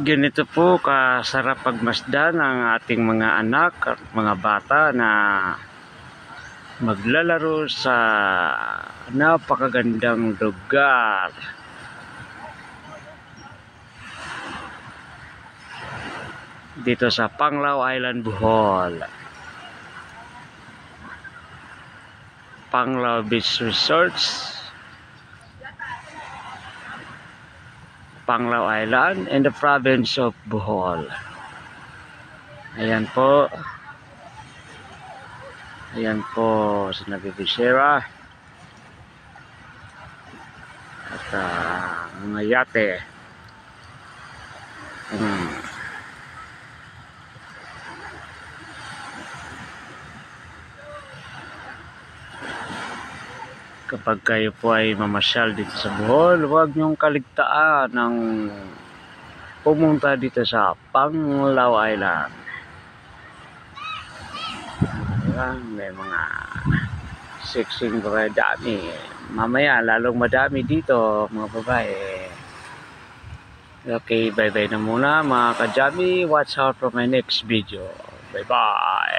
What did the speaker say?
Ganito po kasarap pagmasdan ang ating mga anak at mga bata na maglalaro sa napakagandang lugar. Dito sa Panglao Island, Bohol. Panglao Beach Resorts, Panglao Island in the province of Bohol. Ayan po. Ayan po si Nabibisera at mga yate. Kapag kayo po ay mamasyal dito sa Bohol, huwag niyong kaligtaan ng pumunta dito sa Panglao Island. Ayan, may mga sexing babae dami. Mamaya lalong madami dito mga babae. Okay, bye bye na muna mga kajami. Watch out for my next video. Bye bye.